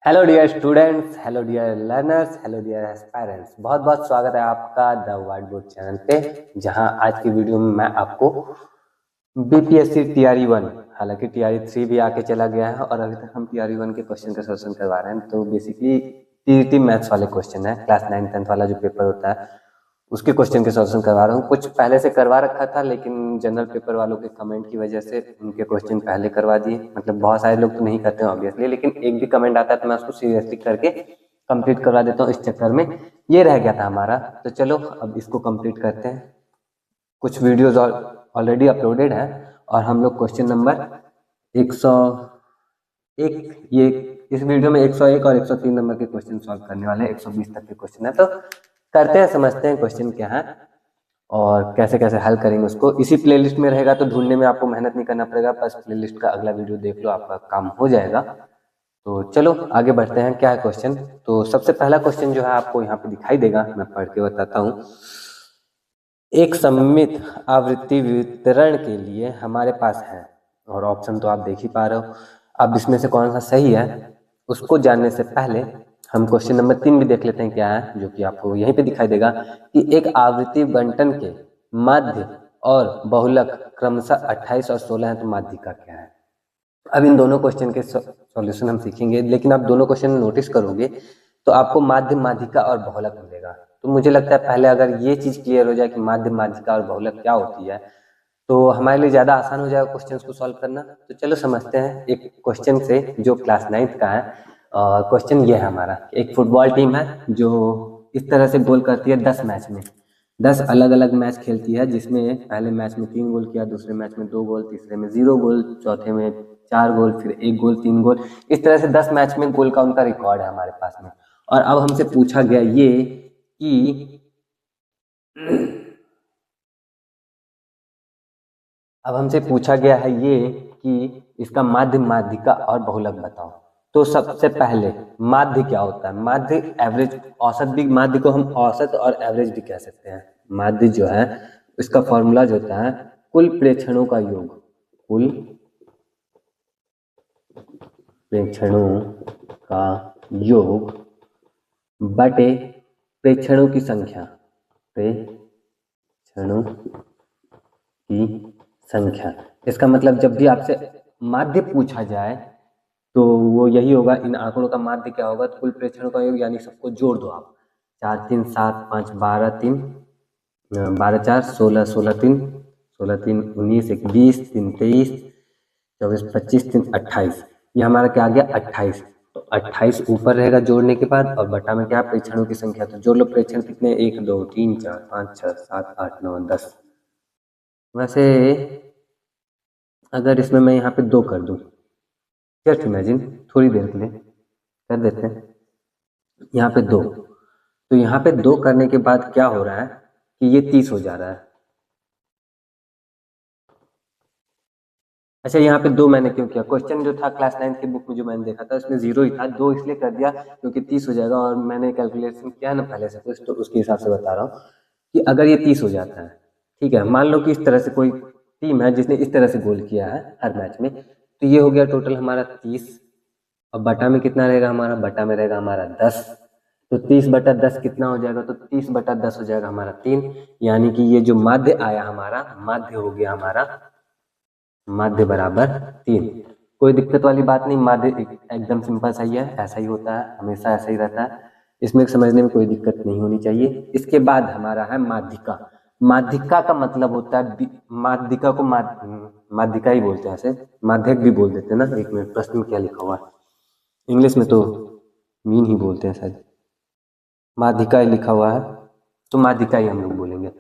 Hello dear students, hello dear learners, hello dear aspirants. बहुत बहुत स्वागत है आपका द व्हाइट बोर्ड चैनल पे, जहां आज की वीडियो में मैं आपको बीपीएससी टीआरई 1, हालांकि टीआरई 3 भी आके चला गया है और अभी तक हम टीआरई 1 के क्वेश्चन का सॉल्यूशन करवा रहे हैं। तो बेसिकली टीईटी मैथ्स वाले क्वेश्चन है, क्लास 9 10th वाला जो पेपर होता है उसके क्वेश्चन के सॉल्यूशन करवा रहा हूँ। कुछ पहले से करवा रखा था, लेकिन जनरल पेपर वालों के कमेंट की वजह से उनके क्वेश्चन पहले करवा दिए। मतलब बहुत सारे लोग तो नहीं करते हैं ऑब्वियसली, लेकिन एक भी कमेंट आता है तो मैं उसको सीरियसली करके कंप्लीट करवा देता हूँ। इस चक्कर में ये रह गया था हमारा, तो चलो अब इसको कंप्लीट करते हैं। कुछ वीडियोज ऑलरेडी अपलोडेड है और हम लोग क्वेश्चन नंबर 101, ये इस वीडियो में 101 और 103 नंबर के क्वेश्चन सॉल्व करने वाले हैं। 120 तक के क्वेश्चन है, तो करते हैं, समझते हैं क्वेश्चन क्या है और कैसे कैसे हल करेंगे उसको। इसी प्लेलिस्ट में रहेगा तो ढूंढने में आपको मेहनत नहीं करना पड़ेगा, बस प्लेलिस्ट का अगला वीडियो देख लो, आपका काम हो जाएगा। तो चलो आगे बढ़ते हैं। क्या है क्वेश्चन? तो सबसे पहला क्वेश्चन जो है आपको यहाँ पे दिखाई देगा, मैं पढ़ के बताता हूँ। एक सममित आवृत्ति वितरण के लिए हमारे पास है, और ऑप्शन तो आप देख ही पा रहे हो। अब इसमें से कौन सा सही है उसको जानने से पहले हम क्वेश्चन नंबर 3 भी देख लेते हैं क्या है, जो कि आपको यहीं पे दिखाई देगा कि एक आवृत्ति बंटन के माध्य और बहुलक क्रमशः 28 और 16 है, तो माध्यिका क्या है। अब इन दोनों क्वेश्चन के सॉल्यूशन हम सीखेंगे, लेकिन आप दोनों क्वेश्चन नोटिस करोगे तो आपको माध्य, माध्यिका और बहुलक मिलेगा। तो मुझे लगता है पहले अगर ये चीज क्लियर हो जाए कि माध्य, माध्यिका और बहुलक क्या होती है, तो हमारे लिए ज़्यादा आसान हो जाएगा क्वेश्चन को सॉल्व करना। तो चलो समझते हैं एक क्वेश्चन से जो क्लास 9th का है। क्वेश्चन ये है हमारा, एक फुटबॉल टीम है जो इस तरह से गोल करती है 10 मैच में, 10 अलग अलग मैच खेलती है, जिसमें पहले मैच में 3 गोल किया, दूसरे मैच में 2 गोल, तीसरे में 0 गोल, चौथे में 4 गोल, फिर 1 गोल, 3 गोल। इस तरह से 10 मैच में गोल का उनका रिकॉर्ड है हमारे पास में। और अब हमसे पूछा गया ये कि अब हमसे पूछा गया है ये कि इसका माध्य, माध्यिका और बहुलक बताओ। तो सबसे पहले माध्य क्या होता है? माध्य एवरेज, औसत भी, माध्य को हम औसत और एवरेज भी कह सकते हैं। माध्य जो है इसका फॉर्मूला जो होता है कुल प्रेक्षणों का योग, कुल प्रेक्षणों का योग बटे प्रेक्षणों की संख्या, प्रेक्षणों की संख्या। इसका मतलब जब भी आपसे माध्य पूछा जाए तो वो यही होगा, इन आंकड़ों का माध्य क्या होगा, तो कुल प्रेक्षणों का योग, यानी सबको जोड़ दो आप। 4 3 7 5 12 3 12 4 16 16 3 16 3 19 1 20 3 23 24 25 3 28, ये हमारा क्या आ गया 28। तो 28 ऊपर रहेगा जोड़ने के बाद, और बटा में क्या, प्रेक्षणों की संख्या। तो जोड़ लो प्रेक्षण कितने, 1 2 3 4 5 6 7 8 9 10। वैसे अगर इसमें मैं यहाँ पे 2 कर दूँ, जस्ट इमेजिन, थोड़ी देर के लिए कर देते हैं, यहाँ पे 2, तो यहाँ पे 2 करने के बाद क्या हो रहा है कि ये 30 हो जा रहा है। अच्छा, यहाँ पे 2 मैंने क्यों किया, क्वेश्चन जो था क्लास 9 की बुक में जो मैंने देखा था उसमें 0 ही था, 2 इसलिए कर दिया क्योंकि 30 हो जाएगा, और मैंने कैलकुलेशन किया ना पहले से कुछ, तो उसके हिसाब से बता रहा हूँ कि अगर ये 30 हो जाता है, ठीक है, मान लो कि इस तरह से कोई टीम है जिसने इस तरह से गोल किया है हर मैच में, तो ये हो गया टोटल हमारा 30, और बटा में कितना रहेगा हमारा, बटा में रहेगा हमारा 10। तो 30 बटा 10 कितना हो जाएगा, तो 30 बटा 10 हो जाएगा हमारा 3, यानी कि ये जो माध्य आया हमारा, माध्य हो गया हमारा, माध्य बराबर 3। कोई दिक्कत वाली बात नहीं, माध्य एकदम सिंपल सही है, ऐसा ही होता है, हमेशा ऐसा ही रहता है, इसमें समझने में कोई दिक्कत नहीं होनी चाहिए। इसके बाद हमारा है माध्यिका। माध्यिका का मतलब होता है, माध्यिका को माध्यिका ही बोलते हैं, ऐसे माध्यक भी बोल देते हैं ना। एक मिनट, प्रश्न में क्या लिखा हुआ है, इंग्लिश में तो मीन ही बोलते हैं शायद, माध्यिका ही लिखा हुआ है, तो माध्यिका ही हम लोग बोलेंगे।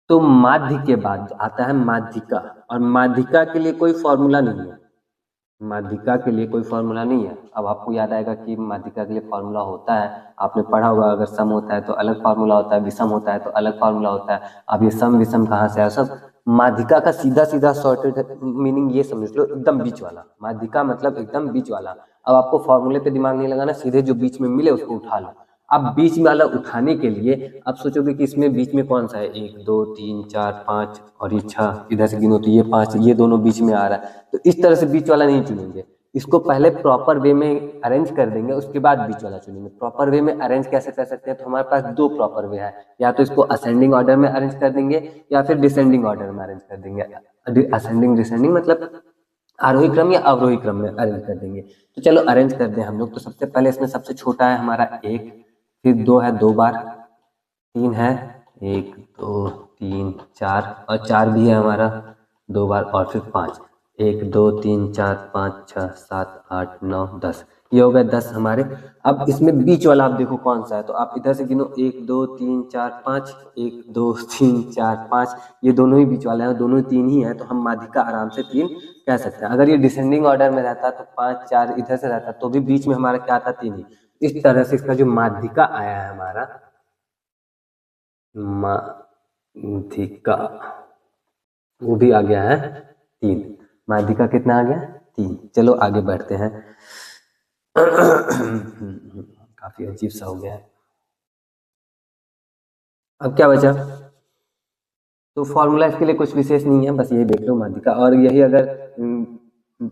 तो माध्य के बाद आता है माध्यिका, और माध्यिका के लिए कोई फॉर्मूला नहीं है, माध्यिका के लिए कोई फॉर्मूला नहीं है। अब आपको याद आएगा कि माध्यिका के लिए फॉर्मूला होता है, आपने पढ़ा होगा, अगर सम होता है तो अलग फॉर्मूला होता है, विषम होता है तो अलग फॉर्मूला होता है। अब ये सम विषम कहाँ से आया, सब माध्यिका का सीधा सीधा शॉर्टेड मीनिंग ये समझ लो, एकदम बीच वाला। माध्यिका मतलब एकदम बीच वाला। अब आपको फॉर्मूले पे दिमाग नहीं लगाना, सीधे जो बीच में मिले उसको उठा लो। अब बीच वाला उठाने के लिए आप सोचोगे कि इसमें बीच में कौन सा है, 1 2 3 4 5 और ये 6, इधर से गिनो तो ये 5, ये दोनों बीच में आ रहा है, तो इस तरह से बीच वाला नहीं चुनेंगे, इसको पहले प्रॉपर वे में अरेंज कर देंगे, उसके बाद बीच वाला चुनेंगे। प्रॉपर वे में अरेंज कैसे कर सकते हैं, तो हमारे पास दो प्रॉपर वे है, या तो इसको असेंडिंग ऑर्डर में अरेंज कर देंगे या फिर डिसेंडिंग ऑर्डर में अरेंज कर देंगे। असेंडिंग डिसेंडिंग मतलब आरोही क्रम या अवरोही क्रम में अरेंज कर देंगे। तो चलो अरेंज कर दें हम लोग। तो सबसे पहले इसमें सबसे छोटा है हमारा 1, फिर 2 है 2 बार, 3 है 1 2 3 4 और 4 भी है हमारा 2 बार, और फिर 5 1 2 3 4 5 6 7 8 9 10, ये हो गए 10 हमारे। अब इसमें बीच वाला आप देखो कौन सा है, तो आप इधर से गिनो 1 2 3 4 5, 1 2 3 4 5, ये दोनों ही बीच वाले हैं, दोनों ही 3 ही है, तो हम माध्यिका आराम से 3 कह सकते हैं। अगर ये डिसेंडिंग ऑर्डर में रहता तो 5 4 इधर से रहता तो भी बीच में हमारा क्या आता, 3 ही। इस तरह से इसका जो माध्यिका आया है हमारा, माध्यिका वो भी आ गया है 3। माध्यिका कितना आ गया, 3। चलो आगे बढ़ते हैं। काफी अजीब सा हो गया है। अब क्या बचा, तो फॉर्मूला इसके लिए कुछ विशेष नहीं है, बस यही देख लो माध्यिका। और यही अगर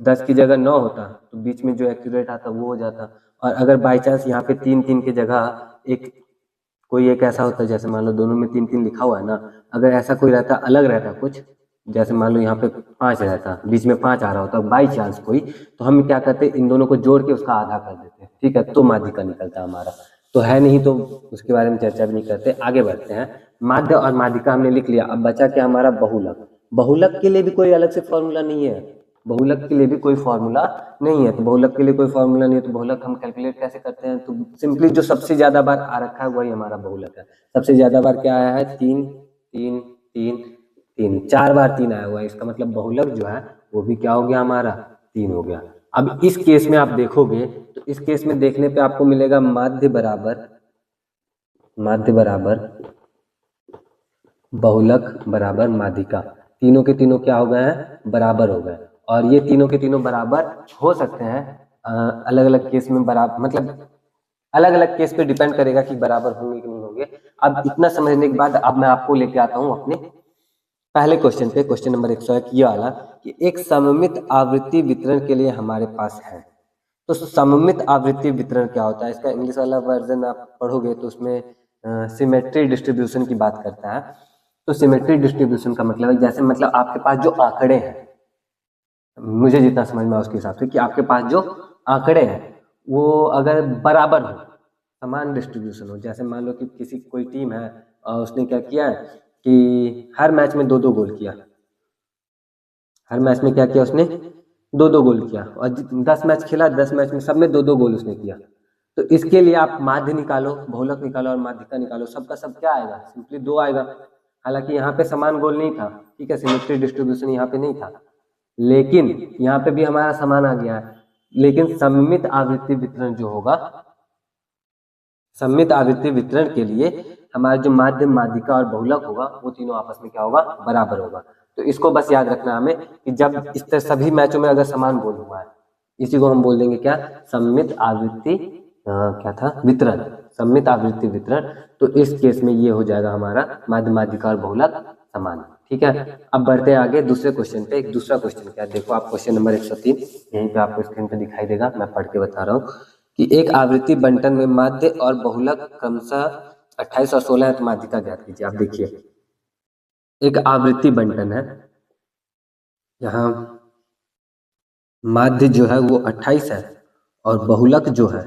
10 की जगह 9 होता तो बीच में जो एक्यूरेट आता वो हो जाता। और अगर बाई चांस यहाँ पे 3 3 की जगह एक कोई एक ऐसा होता, जैसे मान लो दोनों में 3 3 लिखा हुआ है ना, अगर ऐसा कोई रहता अलग रहता कुछ, जैसे मान लो यहाँ पे 5 रहता, बीच में 5 आ रहा होता बाई चांस कोई, तो हम क्या करते, इन दोनों को जोड़ के उसका आधा कर देते, ठीक है, तो माध्यिका निकलता हमारा। तो है नहीं तो उसके बारे में चर्चा भी नहीं करते, आगे बढ़ते हैं। माध्य और माध्यिका हमने लिख लिया, अब बचा क्या हमारा, बहुलक। बहुलक के लिए भी कोई अलग से फॉर्मूला नहीं है, बहुलक के लिए भी कोई फॉर्मूला नहीं है। तो बहुलक के लिए कोई फॉर्मूला नहीं है, तो बहुलक हम कैलकुलेट कैसे करते हैं, तो सिंपली जो सबसे ज्यादा बार आ रखा है वही हमारा बहुलक है। सबसे ज्यादा बार क्या आया है, 3 3 3 3, 4 बार 3 आया हुआ है, इसका मतलब बहुलक जो है वो भी क्या हो गया हमारा, 3 हो गया। अब इस केस में आप देखोगे तो इस केस में देखने पे आपको मिलेगा माध्य बराबर बहुलक बराबर माध्यिका, तीनों के तीनों क्या हो गए हैं, बराबर हो गए। और ये तीनों के तीनों बराबर हो सकते हैं अलग अलग केस में, बराबर मतलब अलग अलग केस पे डिपेंड करेगा कि बराबर होंगे कि नहीं होंगे। अब इतना समझने के बाद अब मैं आपको लेके आता हूँ अपने पहले क्वेश्चन पे, क्वेश्चन नंबर 101 ये वाला, कि एक सममित आवृत्ति वितरण के लिए हमारे पास है। तो सममित आवृत्ति वितरण क्या होता है, इसका इंग्लिश वाला वर्जन आप पढ़ोगे तो उसमें सिमेट्री डिस्ट्रीब्यूशन की बात करता है। तो सिमेट्री डिस्ट्रीब्यूशन का मतलब है, जैसे मतलब आपके पास जो आंकड़े हैं, मुझे जितना समझ में उसके हिसाब से, कि आपके पास जो आंकड़े हैं वो अगर बराबर हो, समान डिस्ट्रीब्यूशन हो, जैसे मान लो कि किसी कोई टीम है और उसने क्या किया है कि हर मैच में 2-2 गोल किया, हर मैच में क्या किया उसने, 2-2 गोल किया, और 10 मैच खेला, 10 मैच में सब में 2-2 गोल उसने किया। तो इसके लिए आप माध्य निकालो, बहुलक निकालो और माध्यिका निकालो, सबका सब क्या आएगा, सिंपली 2 आएगा। हालांकि यहाँ पे समान गोल नहीं था, ठीक है, सिमेट्री डिस्ट्रीब्यूशन यहाँ पे नहीं था, लेकिन यहाँ पे भी हमारा समान आ गया है। लेकिन सममित आवृत्ति वितरण जो होगा, सममित आवृत्ति वितरण के लिए हमारा जो माध्य, माध्यिका और बहुलक होगा वो तीनों आपस में क्या होगा, बराबर होगा। तो इसको बस याद रखना हमें कि जब इस तरह सभी मैचों में अगर समान गोल हुआ है, इसी को हम बोल देंगे क्या, सममित आवृत्ति क्या था, वितरण, सममित आवृत्ति वितरण। तो इस केस में ये हो जाएगा हमारा माध्य, माध्यिका और बहुलक समान, ठीक है। अब बढ़ते हैं आगे दूसरे क्वेश्चन पे। एक दूसरा क्वेश्चन क्या है, देखो आप क्वेश्चन नंबर 103 यहीं पे आपको स्क्रीन पे दिखाई देगा, मैं पढ़ के बता रहा हूँ कि एक आवृत्ति बंटन में माध्य और बहुलक क्रमशः 28 और 16 है, तो माध्यिका ज्ञात कीजिए। आप देखिए एक आवृत्ति बंटन है, यहाँ माध्य जो है वो 28 है और बहुलक जो है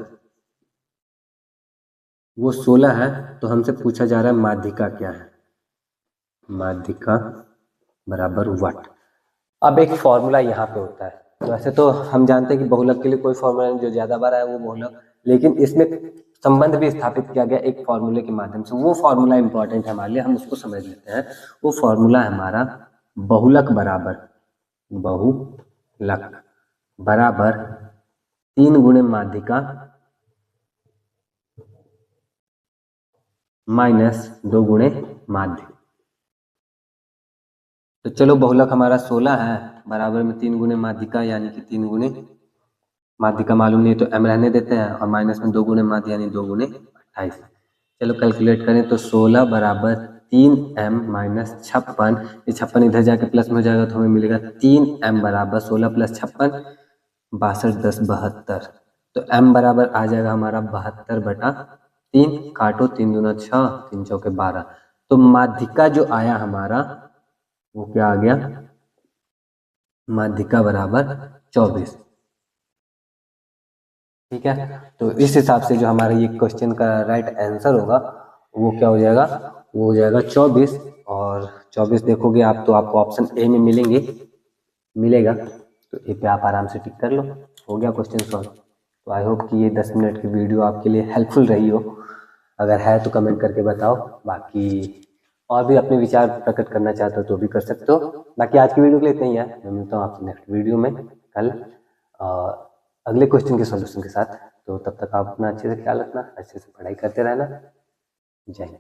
वो 16 है, तो हमसे पूछा जा रहा है माध्यिका क्या है, माध्यिका बराबर व्हाट। अब एक फॉर्मूला यहाँ पे होता है, तो वैसे तो हम जानते हैं कि बहुलक के लिए कोई फॉर्मूला नहीं, जो ज्यादा बार आया वो बहुलक, लेकिन इसमें संबंध भी स्थापित किया गया एक फॉर्मूले के माध्यम से। वो फॉर्मूला इंपॉर्टेंट है हमारे लिए, हम उसको समझ लेते हैं। वो फॉर्मूला है हमारा बहुलक बराबर 3 गुणे माध्यिका माइनस 2 गुणे माध्य। तो चलो बहुलक हमारा 16 है, बराबर में 3 गुणे माध्यिका यानी कि 3 गुणे माध्यिका मालूम नहीं तो m रहने देते हैं, और माइनस में 2 गुणे माध्य यानी 2 गुणे 28। चलो कैलकुलेट करें तो 16 बराबर 3m माइनस 56, ये 56 इधर जाके प्लस में हो जाएगा तो हमें मिलेगा 3m बराबर 16 प्लस 56 62 10 72, तो m बराबर आ जाएगा हमारा 72/3, काटो 3 दूना 6, 3 चौके 12, तो माध्यिका जो आया हमारा वो क्या आ गया, माध्यिका बराबर 24। ठीक है, तो इस हिसाब से जो हमारा ये क्वेश्चन का राइट आंसर होगा वो क्या हो जाएगा, वो हो जाएगा 24। और 24 देखोगे आप तो आपको ऑप्शन ए में मिलेगा, तो ए पे आप आराम से टिक कर लो, हो गया क्वेश्चन सॉल्व। तो आई होप कि ये 10 मिनट की वीडियो आपके लिए हेल्पफुल रही हो, अगर है तो कमेंट करके बताओ, बाकी और भी अपने विचार प्रकट करना चाहते हो तो भी कर सकते हो। बाकी आज की वीडियो के लिए इतना ही है, मैं मिलता हूँ आपसे नेक्स्ट वीडियो में कल अगले क्वेश्चन के सॉल्यूशन के साथ। तो तब तक आप अपना अच्छे से ख्याल रखना, अच्छे से पढ़ाई करते रहना। जय हिंद।